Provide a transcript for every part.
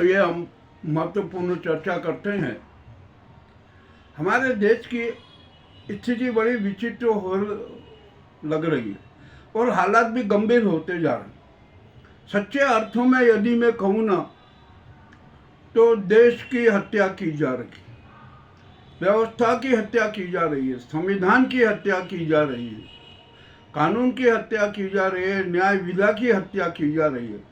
ये हम महत्वपूर्ण चर्चा करते हैं। हमारे देश की स्थिति बड़ी विचित्र हो लग रही है और हालात भी गंभीर होते जा रहे हैं। सच्चे अर्थों में यदि मैं कहूँ ना, तो देश की हत्या की जा रही है, व्यवस्था की हत्या की जा रही है, संविधान की हत्या की जा रही है, कानून की हत्या की जा रही है, न्याय विधा की हत्या की जा रही है,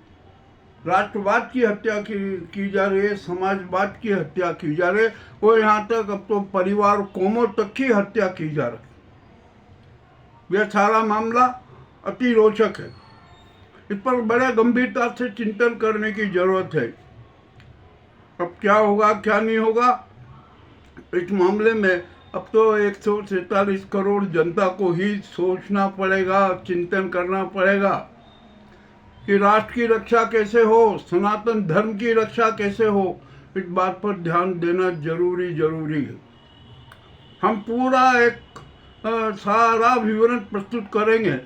राष्ट्रवाद की हत्या की जा रही है, समाजवाद की हत्या की जा रही है और यहाँ तक अब तो परिवार कौमों तक की हत्या की जा रही है। यह सारा मामला अति रोचक है। इस पर बड़े गंभीरता से चिंतन करने की जरूरत है। अब क्या होगा क्या नहीं होगा इस मामले में अब तो 147 करोड़ जनता को ही सोचना पड़ेगा, चिंतन करना पड़ेगा कि राष्ट्र की रक्षा कैसे हो, सनातन धर्म की रक्षा कैसे हो। इस बात पर ध्यान देना जरूरी है। हम पूरा एक सारा विवरण प्रस्तुत करेंगे।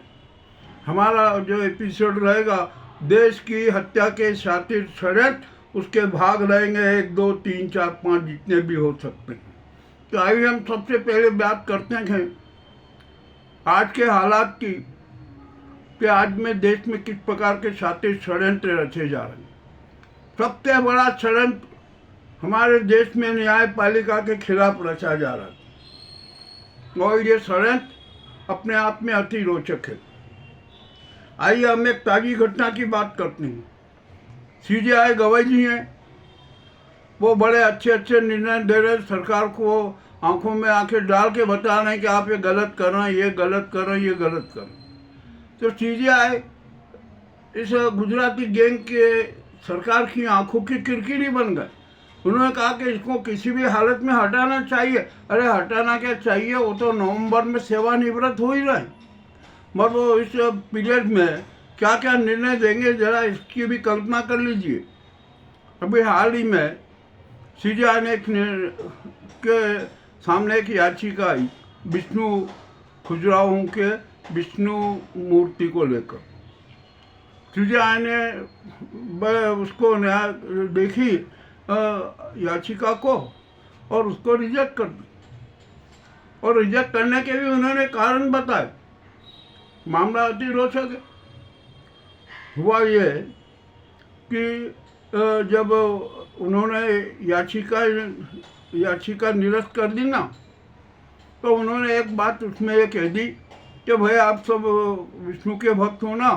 हमारा जो एपिसोड रहेगा देश की हत्या के शातिर षड्यंत्र, उसके भाग रहेंगे 1, 2, 3, 4, 5 जितने भी हो सकते हैं। तो आइए हम सबसे पहले बात करते हैं आज के हालात की, कि आज में देश में किस प्रकार के शातिर षड्यंत्र रचे जा रहे हैं। सबसे बड़ा षड्यंत्र हमारे देश में न्यायपालिका के खिलाफ रचा जा रहा है और ये षड्यंत्र अपने आप में अति रोचक है। आइए हम एक ताज़ी घटना की बात करते हैं। सीजेआई गवाई जी हैं, वो बड़े अच्छे निर्णय दे रहे, सरकार को आंखों में आंखें डाल के बता रहे हैं कि आप ये गलत कर रहे हैं, ये गलत कर रहे हैं, ये गलत कर रहे हैं। तो सीजेआई इस गुजराती गैंग के सरकार की आंखों की किरकिरी बन गए। उन्होंने कहा कि इसको किसी भी हालत में हटाना चाहिए। अरे हटाना क्या चाहिए, वो तो नवंबर में सेवानिवृत्त हो ही रहे, मगर वो इस पीरियड में क्या क्या निर्णय देंगे जरा इसकी भी कल्पना कर लीजिए। अभी हाल ही में सीजेआई ने के सामने एक याचिका आई विष्णु खुजराहो के विष्णु मूर्ति को लेकर। सीजेआई ने उसको देखी याचिका को और उसको रिजेक्ट कर दी, और रिजेक्ट करने के भी उन्होंने कारण बताए। मामला अति रोचक है। हुआ ये कि जब उन्होंने याचिका निरस्त कर दी ना, तो उन्होंने एक बात उसमें ये कह दी कि भाई आप सब विष्णु के भक्त हो ना,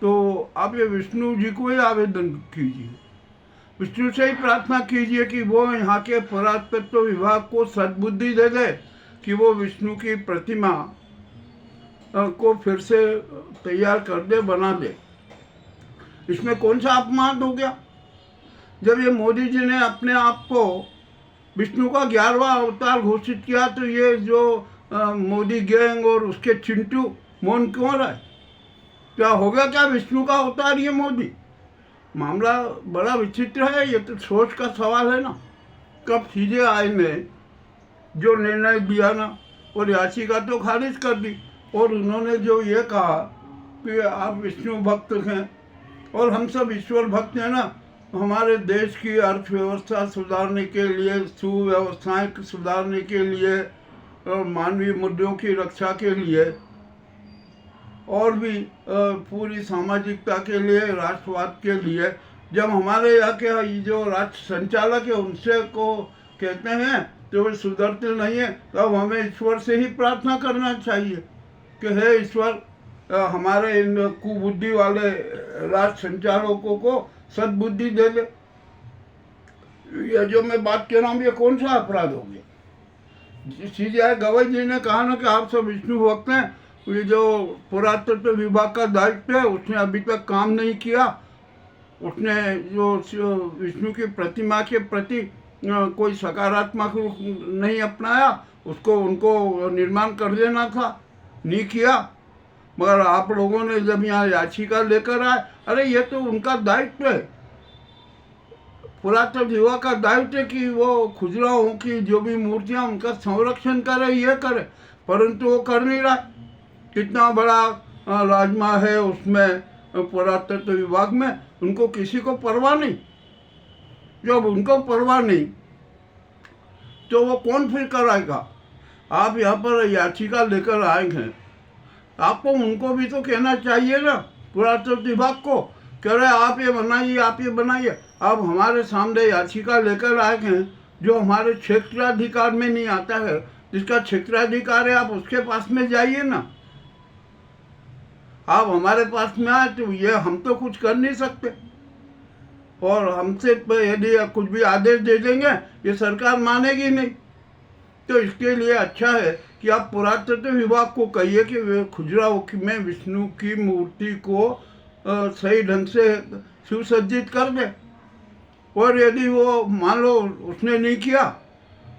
तो आप ये विष्णु जी को ही आवेदन कीजिए, विष्णु से ही प्रार्थना कीजिए कि वो यहाँ के पुरातत्व विभाग को सद्बुद्धि दे दे कि वो विष्णु की प्रतिमा को फिर से तैयार कर दे, बना दे। इसमें कौन सा अपमान हो गया? जब ये मोदी जी ने अपने आप को विष्णु का 11वां अवतार घोषित किया, तो ये जो मोदी गैंग और उसके चिंटू मौन क्यों रहे? क्या हो गया क्या विष्णु का अवतार ये मोदी? मामला बड़ा विचित्र है। ये तो सोच का सवाल है ना। कब सीजेआई ने जो निर्णय दिया ना, और याचिका तो खारिज कर दी, और उन्होंने जो ये कहा कि आप विष्णु भक्त हैं और हम सब ईश्वर भक्त हैं ना, हमारे देश की अर्थव्यवस्था सुधारने के लिए, सुव्यवस्थाएं सुधारने के लिए और मानवीय मुद्दों की रक्षा के लिए और भी पूरी सामाजिकता के लिए, राष्ट्रवाद के लिए, जब हमारे यहाँ के जो राष्ट्र संचालक है उनसे को कहते हैं तो वे सुधरते नहीं है, तब हमें ईश्वर से ही प्रार्थना करना चाहिए कि हे ईश्वर, हमारे इन कुबुद्धि वाले राष्ट्र संचालकों को सद्बुद्धि दे दे। ये जो मैं बात कह रहा हूँ, ये कौन सा अपराध हो गया? सीजेआई गवाई जी ने कहा ना कि आप सब विष्णु भक्त हैं, ये जो पुरातत्व विभाग का दायित्व है उसने अभी तक काम नहीं किया, उसने जो विष्णु की प्रतिमा के प्रति कोई सकारात्मक रूप नहीं अपनाया, उसको उनको निर्माण कर देना था, नहीं किया। मगर आप लोगों ने जब यहाँ याचिका लेकर आए, अरे ये तो उनका दायित्व है, पुरातत्व विभाग का दायित्व है कि वो खुजराहों की जो भी मूर्तियाँ उनका संरक्षण करे, ये करे, परंतु वो कर नहीं रहा। कितना बड़ा राजमहल है उसमें पुरातत्व विभाग में, उनको किसी को परवाह नहीं। जब उनको परवाह नहीं तो वो कौन फिर कराएगा। आप यहाँ पर याचिका लेकर आए हैं, आपको उनको भी तो कहना चाहिए ना, पुरातत्व विभाग को, कह रहे आप ये बनाइए, आप ये बनाइए। आप हमारे सामने याचिका लेकर आए हैं जो हमारे क्षेत्राधिकार में नहीं आता है, जिसका क्षेत्राधिकार है आप उसके पास में जाइए ना। आप हमारे पास में आए तो ये हम तो कुछ कर नहीं सकते, और हमसे यदि कुछ भी आदेश दे देंगे ये सरकार मानेगी नहीं। तो इसके लिए अच्छा है कि आप पुरातत्व विभाग को कहिए कि वे खजुराहो में विष्णु की मूर्ति को सही ढंग से सुसज्जित कर दे। और यदि वो मान लो उसने नहीं किया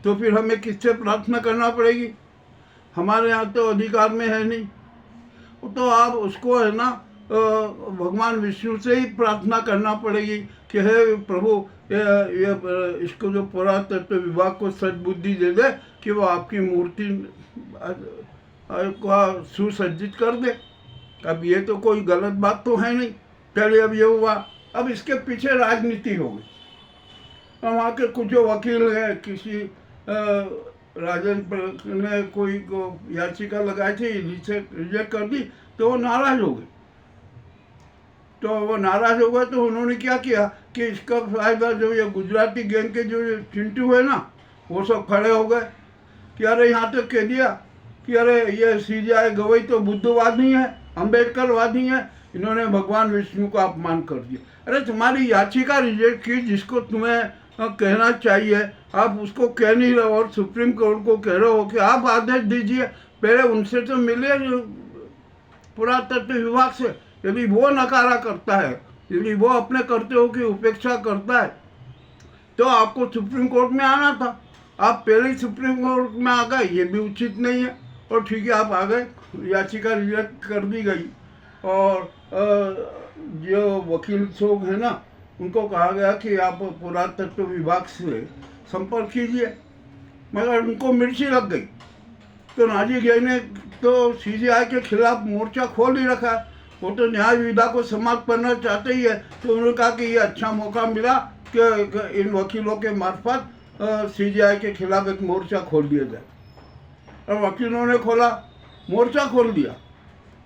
तो फिर हमें किससे प्रार्थना करना पड़ेगी, हमारे यहाँ तो अधिकार में है नहीं। तो आप उसको है ना भगवान विष्णु से ही प्रार्थना करना पड़ेगी कि हे प्रभु ये इसको जो पुरातत्व विभाग को सद्बुद्धि दे दे कि वो आपकी मूर्ति को सुसज्जित कर दे। अब ये तो कोई गलत बात तो है नहीं। पहले अब ये हुआ, अब इसके पीछे राजनीति हो गई। वहाँ के कुछ जो वकील हैं, किसी राजन ने कोई को याचिका लगाई थी, रिजेक्ट कर दी, तो वो नाराज हो गए। तो वो नाराज हो गए तो उन्होंने क्या किया कि इसका फायदा जो ये गुजराती गैंग के जो चिंटू है ना, वो सब खड़े हो गए कि अरे यहाँ तक कह दिया कि अरे ये सीजीआई गवई तो बुद्धवादी है, अम्बेडकरवादी है, इन्होंने भगवान विष्णु का अपमान कर दिया। अरे तुम्हारी याचिका रिजेक्ट की, जिसको तुम्हें कहना चाहिए आप उसको कह नहीं रहे और सुप्रीम कोर्ट को कह रहे हो कि आप आदेश दीजिए। पहले उनसे तो मिले पुरातत्व विभाग से। यदि वो नकारा करता है, यदि वो अपने कर्तव्यों की उपेक्षा करता है तो आपको सुप्रीम कोर्ट में आना था। आप पहले ही सुप्रीम कोर्ट में आ गए, ये भी उचित नहीं है। और ठीक है, आप आ गए, याचिका रिजेक्ट कर दी गई। और जो वकील लोग हैं ना, उनको कहा गया कि आप पुरातत्व विभाग से संपर्क कीजिए, मगर उनको मिर्ची लग गई। तो नाजी गैंग ने तो सीजीआई के खिलाफ मोर्चा खोल ही रखा। वो तो न्याय विधा को समाप्त करना चाहते ही है। तो उन्होंने कहा कि ये अच्छा मौका मिला कि इन वकीलों के मार्फत सीजीआई के खिलाफ एक मोर्चा खोल दिया जाए। और वकीलों ने खोला, मोर्चा खोल दिया,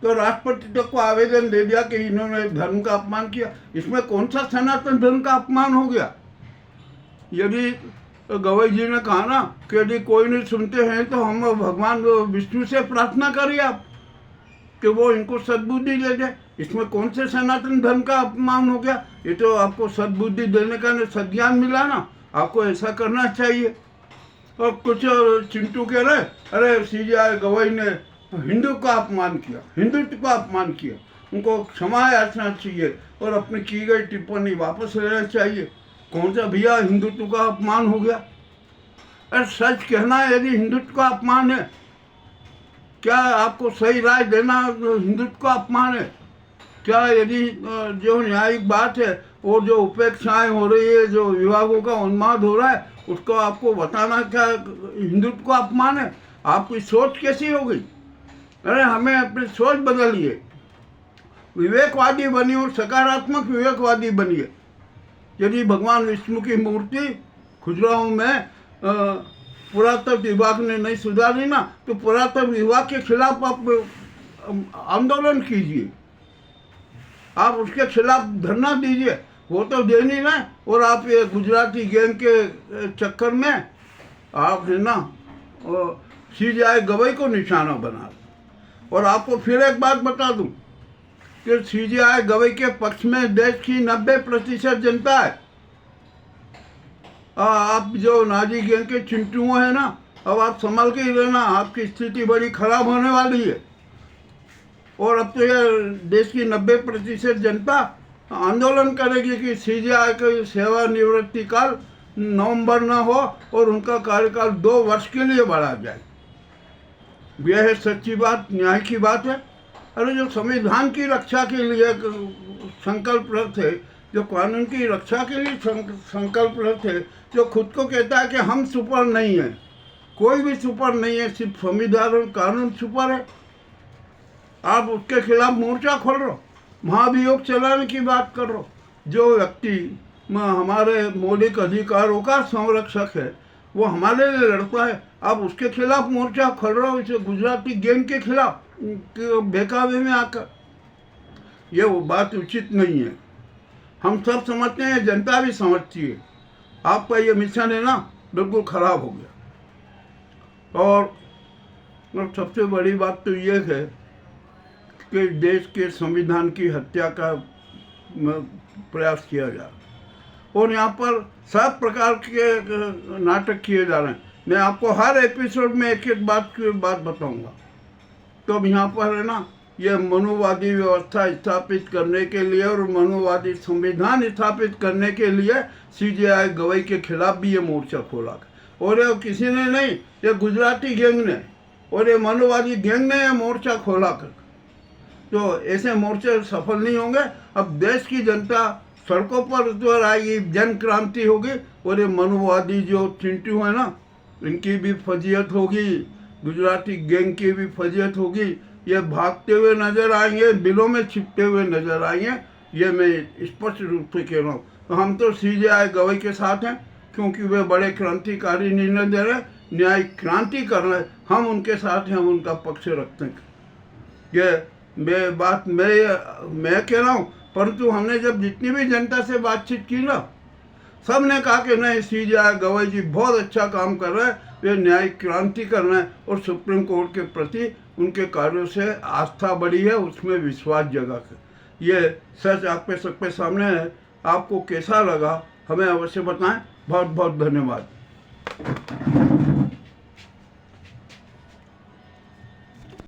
तो राष्ट्रपति तक को आवेदन दे दिया कि इन्होंने धर्म का अपमान किया। इसमें कौन सा सनातन धर्म का अपमान हो गया? यदि गवई जी ने कहा ना कि यदि कोई नहीं सुनते हैं तो हम भगवान विष्णु से प्रार्थना करिए आप कि वो इनको सद्बुद्धि दे दे। इसमें कौन से सनातन धर्म का अपमान हो गया? ये तो आपको सद्बुद्धि देने का सज्ञान मिला ना, आपको ऐसा करना चाहिए। और कुछ चिंटू कह रहे अरे सीजीआई गवई ने हिंदू का अपमान किया, हिंदुत्व का अपमान किया, उनको क्षमा याचना चाहिए और अपनी की गई टिप्पणी वापस लेना चाहिए। कौन सा भैया हिंदुत्व का अपमान हो गया? अरे सच कहना है, यदि हिंदुत्व का अपमान है, क्या आपको सही राय देना हिंदुत्व का अपमान है? क्या यदि जो न्यायिक बात है और जो उपेक्षाएं हो रही है, जो विभागों का उन्माद हो रहा है, उसको आपको बताना क्या हिंदुत्व का अपमान है? आपकी सोच कैसी हो गई? अरे हमें अपनी सोच बदलिए, विवेकवादी बनिए और सकारात्मक विवेकवादी बनिए। यदि भगवान विष्णु की मूर्ति खजुराहो में पुरातत्व विभाग ने नहीं सुधारी ना, तो पुरातत्व विभाग के खिलाफ आप आंदोलन कीजिए, आप उसके खिलाफ धरना दीजिए। वो तो दे नहीं रहे और आप ये गुजराती गैंग के चक्कर में आप है ना सीजीआई गवई को निशाना बना रहे। और आपको फिर एक बात बता दूं कि सीजीआई गवई के पक्ष में देश की 90% जनता है। आप जो नाजी गैंग के चिंटू हैं ना, अब आप संभल के ही रहना, आपकी स्थिति बड़ी खराब होने वाली है। और अब तो ये देश की 90% जनता आंदोलन करेगी कि सीजीआई का सेवानिवृत्ति काल नवंबर न हो और उनका कार्यकाल 2 वर्ष के लिए बढ़ा जाए। यह है सच्ची बात, न्याय की बात है। अरे जो संविधान की रक्षा के लिए संकल्प थे, जो कानून की रक्षा के लिए संकल्प थे, जो खुद को कहता है कि हम सुपर नहीं है, कोई भी सुपर नहीं है, सिर्फ संविधान और कानून सुपर है, आप उसके खिलाफ मोर्चा खोल रहे हो, महाभियोग चलाने की बात कर रहे हो। जो व्यक्ति हमारे मौलिक अधिकारों का संरक्षक है, वो हमारे लिए लड़ता है, आप उसके खिलाफ मोर्चा खोल रहे हो, इसे गुजराती गैंग के खिलाफ बेकावे में आकर, ये वो बात उचित नहीं है। हम सब समझते हैं, जनता भी समझती है, आपका ये मिशन है ना बिल्कुल खराब हो गया। और सबसे बड़ी बात तो ये है कि देश के संविधान की हत्या का प्रयास किया जा रहा है और यहाँ पर सब प्रकार के नाटक किए जा रहे हैं। मैं आपको हर एपिसोड में एक एक बात बताऊंगा। तो अब यहाँ पर है ना, ये मनुवादी व्यवस्था स्थापित करने के लिए और मनुवादी संविधान स्थापित करने के लिए सीजेआई गवई के खिलाफ भी ये मोर्चा खोला। और ये किसी ने नहीं, ये गुजराती गैंग ने और ये मनुवादी गैंग ने ये मोर्चा खोला कर। तो ऐसे मोर्चे सफल नहीं होंगे। अब देश की जनता सड़कों पर उतर आएगी, जन क्रांति होगी और ये मनुवादी जो चिंटू है ना, इनकी भी फजीयत होगी, गुजराती गैंग की भी फजीयत होगी। ये भागते हुए नजर आएंगे, बिलों में छिपते हुए नजर आएंगे, ये मैं स्पष्ट रूप से कह रहा हूँ। तो हम तो सीजेआई गवई के साथ हैं, क्योंकि वे बड़े क्रांतिकारी निर्णय दे रहे, न्यायिक क्रांति कर रहे, हम उनके साथ हैं, हम उनका पक्ष रखते हैं। ये मैं कह रहा हूँ, परंतु हमने जब जितनी भी जनता से बातचीत की ना, सब ने कहा कि नहीं, सीजेआई गवई जी बहुत अच्छा काम कर रहे हैं, वे न्यायिक क्रांति कर रहे हैं और सुप्रीम कोर्ट के प्रति उनके कार्यों से आस्था बढ़ी है, उसमें विश्वास जगा कर। ये सच आपके सबके सामने है। आपको कैसा लगा हमें अवश्य बताएं। बहुत बहुत धन्यवाद।